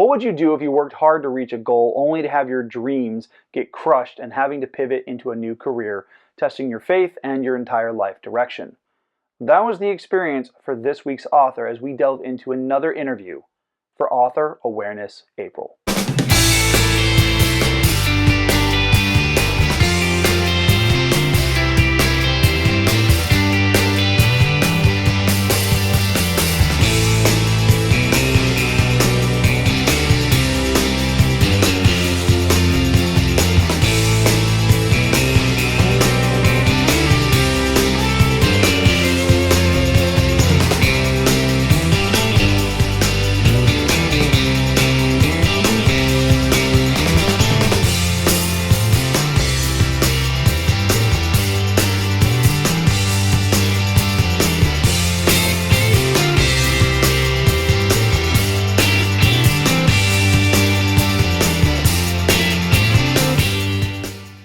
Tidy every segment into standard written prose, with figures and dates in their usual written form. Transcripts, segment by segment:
What would you do if you worked hard to reach a goal only to have your dreams get crushed and having to pivot into a new career, testing your faith and your entire life direction? That was the experience for this week's author as we delve into another interview for Author Awareness April.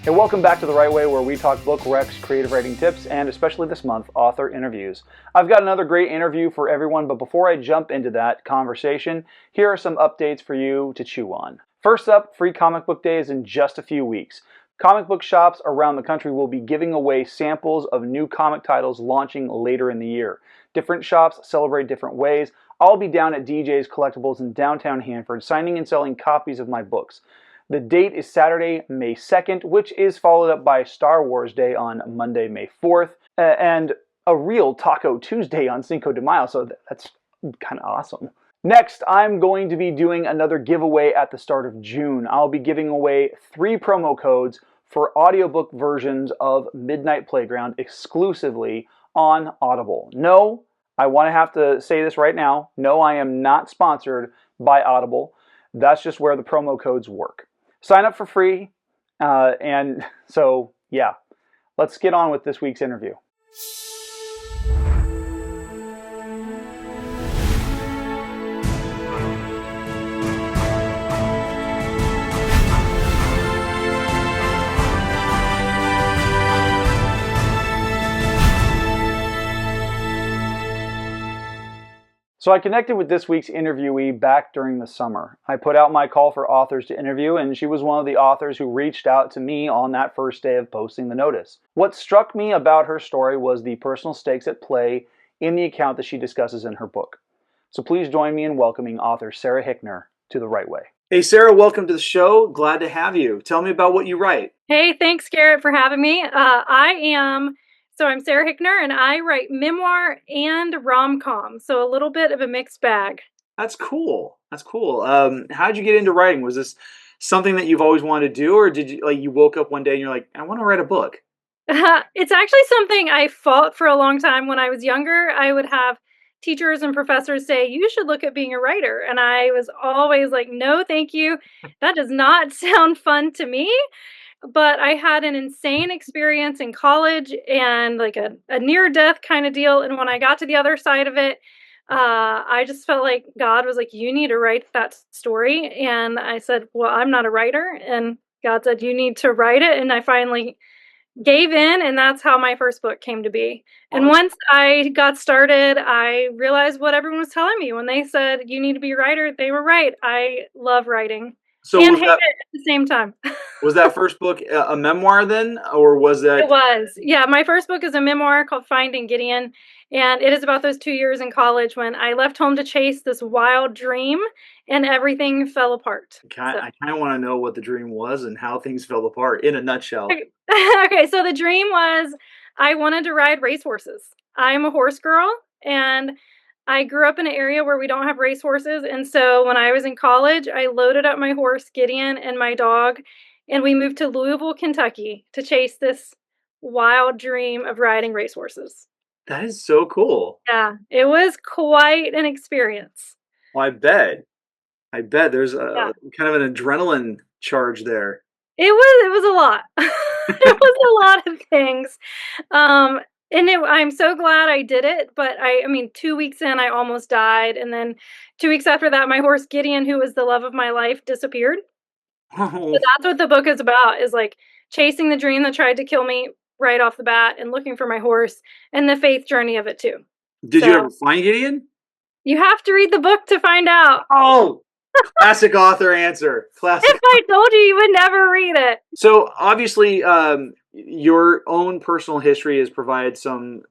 Hey, welcome back to The Right Way, where we talk book recs, creative writing tips, and especially this month, author interviews. I've got another great interview for everyone, but before I jump into that conversation, here are some updates for you to chew on. First up, Free Comic Book Day is in just a few weeks. Comic book shops around the country will be giving away samples of new comic titles launching later in the year. Different shops celebrate different ways. I'll be down at DJ's Collectibles in downtown Hanford, signing and selling copies of my books. The date is Saturday, May 2nd, which is followed up by Star Wars Day on Monday, May 4th, and a real Taco Tuesday on Cinco de Mayo, so that's kind of awesome. Next, I'm going to be doing another giveaway at the start of June. I'll be giving away 3 promo codes for audiobook versions of Midnight Playground exclusively on Audible. No, I want to have to say this right now. No, I am not sponsored by Audible. That's just where the promo codes work. Sign up for free, and so, yeah, let's get on with this week's interview. So I connected with this week's interviewee back during the summer. I put out my call for authors to interview, and she was one of the authors who reached out to me on that first day of posting the notice. What struck me about her story was the personal stakes at play in the account that she discusses in her book. So please join me in welcoming author Sarah Hickner to The Right Way. Hey Sarah, welcome to the show. Glad to have you. Tell me about what you write. Hey, thanks Garrett for having me. I'm Sarah Hickner, and I write memoir and rom-com, so a little bit of a mixed bag. That's cool. How'd you get into writing? Was this something that you've always wanted to do, or did you woke up one day and you're like, I want to write a book? It's actually something I fought for a long time. When I was younger, I would have teachers and professors say, you should look at being a writer. And I was always like, no, thank you. That does not sound fun to me. But I had an insane experience in college and like a near-death kind of deal. And when I got to the other side of it, I just felt like God was like, you need to write that story. And I said, well, I'm not a writer. And God said, you need to write it. And I finally gave in, and that's how my first book came to be. And once I got started, I realized what everyone was telling me. When they said, you need to be a writer, they were right. I love writing. So and hate it at the same time. Was that first book a memoir then, or was that? It was. Yeah, my first book is a memoir called Finding Gideon, and it is about those 2 years in college when I left home to chase this wild dream, and everything fell apart. I kind of want to know what the dream was and how things fell apart in a nutshell. Okay, so the dream was I wanted to ride racehorses. I'm a horse girl, and I grew up in an area where we don't have racehorses, and so when I was in college, I loaded up my horse, Gideon, and my dog, and we moved to Louisville, Kentucky to chase this wild dream of riding racehorses. That is so cool. Yeah, it was quite an experience. Well, I bet there's kind of an adrenaline charge there. It was a lot. It was a lot of things. I'm so glad I did it, but I mean, 2 weeks in, I almost died. And then 2 weeks after that, my horse Gideon, who was the love of my life, disappeared. So that's what the book is about, is like chasing the dream that tried to kill me right off the bat and looking for my horse and the faith journey of it too. Did you ever find Gideon? You have to read the book to find out. Oh, Classic author answer. Classic. If I told you, you would never read it. So obviously, your own personal history has provided some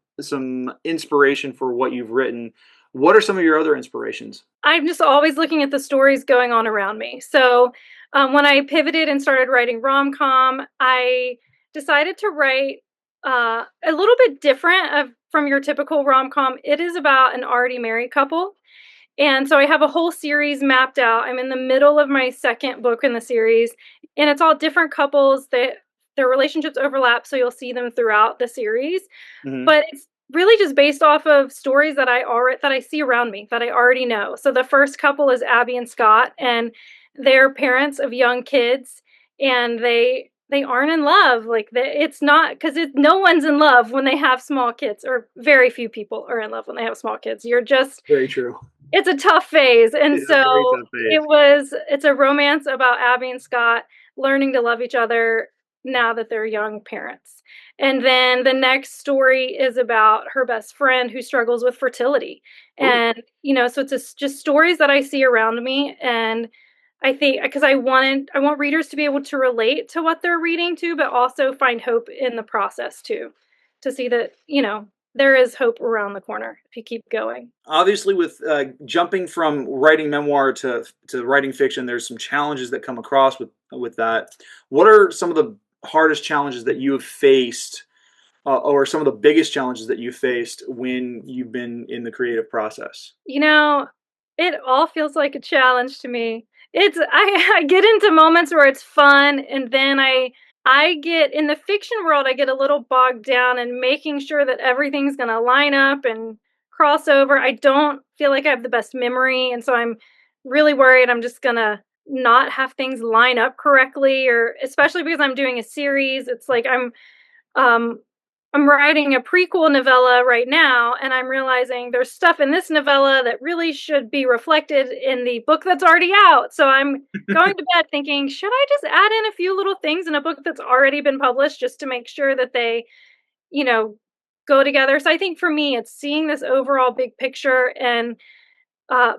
inspiration for what you've written. What are some of your other inspirations? I'm just always looking at the stories going on around me. So when I pivoted and started writing rom-com, I decided to write a little bit different from your typical rom-com. It is about an already married couple. And so I have a whole series mapped out. I'm in the middle of my second book in the series, and it's all different couples that their relationships overlap, so you'll see them throughout the series. Mm-hmm. But it's really just based off of stories that I see around me that I already know. So the first couple is Abby and Scott, and they're parents of young kids, and they aren't in love. Like it's not because no one's in love when they have small kids, or very few people are in love when they have small kids. You're just Very true. it's a tough phase. And It's a very so tough phase. it's a romance about Abby and Scott learning to love each other now that they're young parents. And then the next story is about her best friend who struggles with fertility. Ooh. And, so it's just stories that I see around me. And I think because I want readers to be able to relate to what they're reading to, but also find hope in the process too, to see that, there is hope around the corner if you keep going. Obviously, with jumping from writing memoir to writing fiction, there's some challenges that come across with that. What are some of the hardest challenges that you have faced, or some of the biggest challenges that you faced when you've been in the creative process? It all feels like a challenge to me. I get into moments where it's fun, and then I get in the fiction world, I get a little bogged down in making sure that everything's going to line up and cross over. I don't feel like I have the best memory, and so I'm really worried I'm just going to not have things line up correctly, or especially because I'm doing a series. It's like um I'm writing a prequel novella right now, and I'm realizing there's stuff in this novella that really should be reflected in the book that's already out. So I'm going to bed thinking, should I just add in a few little things in a book that's already been published just to make sure that they, you know, go together? So I think for me, it's seeing this overall big picture, and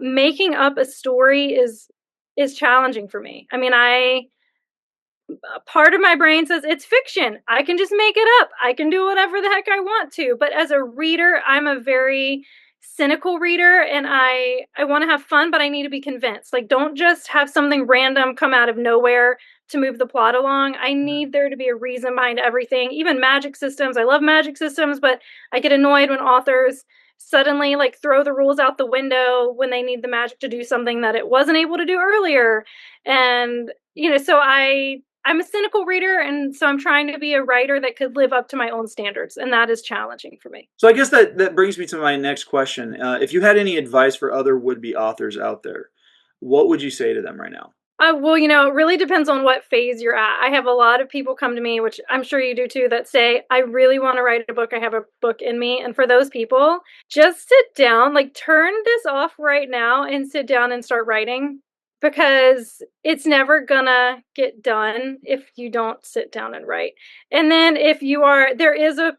making up a story is challenging for me. I mean, part of my brain says it's fiction. I can just make it up. I can do whatever the heck I want to. But as a reader, I'm a very cynical reader, and I want to have fun, but I need to be convinced. Like, don't just have something random come out of nowhere to move the plot along. I need there to be a reason behind everything. Even magic systems. I love magic systems, but I get annoyed when authors suddenly like throw the rules out the window when they need the magic to do something that it wasn't able to do earlier. And so I'm a cynical reader, and so I'm trying to be a writer that could live up to my own standards, and that is challenging for me. So I guess that brings me to my next question. If you had any advice for other would-be authors out there, what would you say to them right now? Well, it really depends on what phase you're at. I have a lot of people come to me, which I'm sure you do too, that say, I really want to write a book. I have a book in me. And for those people, just sit down, like turn this off right now and sit down and start writing, because it's never gonna get done if you don't sit down and write. And then there is a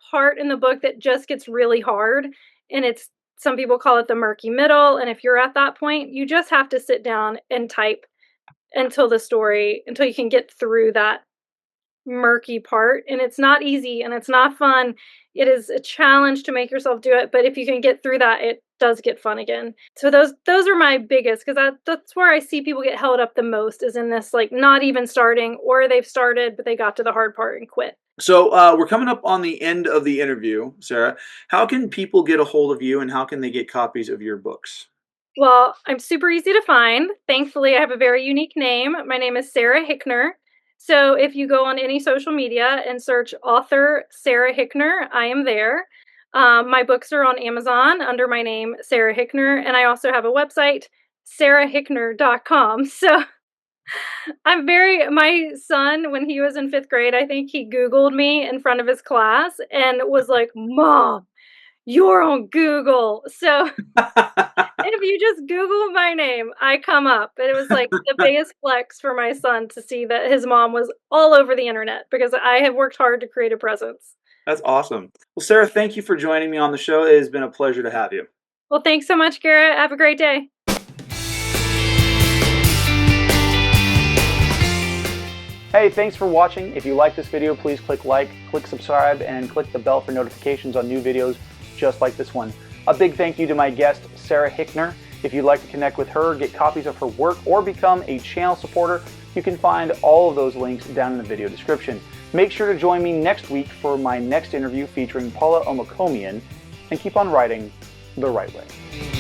part in the book that just gets really hard, and some people call it the murky middle. And if you're at that point, you just have to sit down and type until you can get through that murky part. And it's not easy, and it's not fun. It is a challenge to make yourself do it. But if you can get through that, it does get fun again. So those are my biggest, because that's where I see people get held up the most, is in this like not even starting, or they've started but they got to the hard part and quit. So we're coming up on the end of the interview, Sarah. How can people get a hold of you, and how can they get copies of your books? Well, I'm super easy to find. Thankfully, I have a very unique name. My name is Sarah Hickner. So if you go on any social media and search author Sarah Hickner, I am there. My books are on Amazon under my name, Sarah Hickner, and I also have a website, sarahhickner.com. So my son, when he was in 5th grade, I think he Googled me in front of his class and was like, Mom, you're on Google. So if you just Google my name, I come up. And it was like the biggest flex for my son to see that his mom was all over the internet, because I have worked hard to create a presence. That's awesome. Well, Sarah, thank you for joining me on the show. It has been a pleasure to have you. Well, thanks so much, Garrett. Have a great day. Hey, thanks for watching. If you like this video, please click like, click subscribe, and click the bell for notifications on new videos just like this one. A big thank you to my guest, Sarah Hickner. If you'd like to connect with her, get copies of her work, or become a channel supporter, you can find all of those links down in the video description. Make sure to join me next week for my next interview featuring Paula Omakomian, and keep on writing the right way.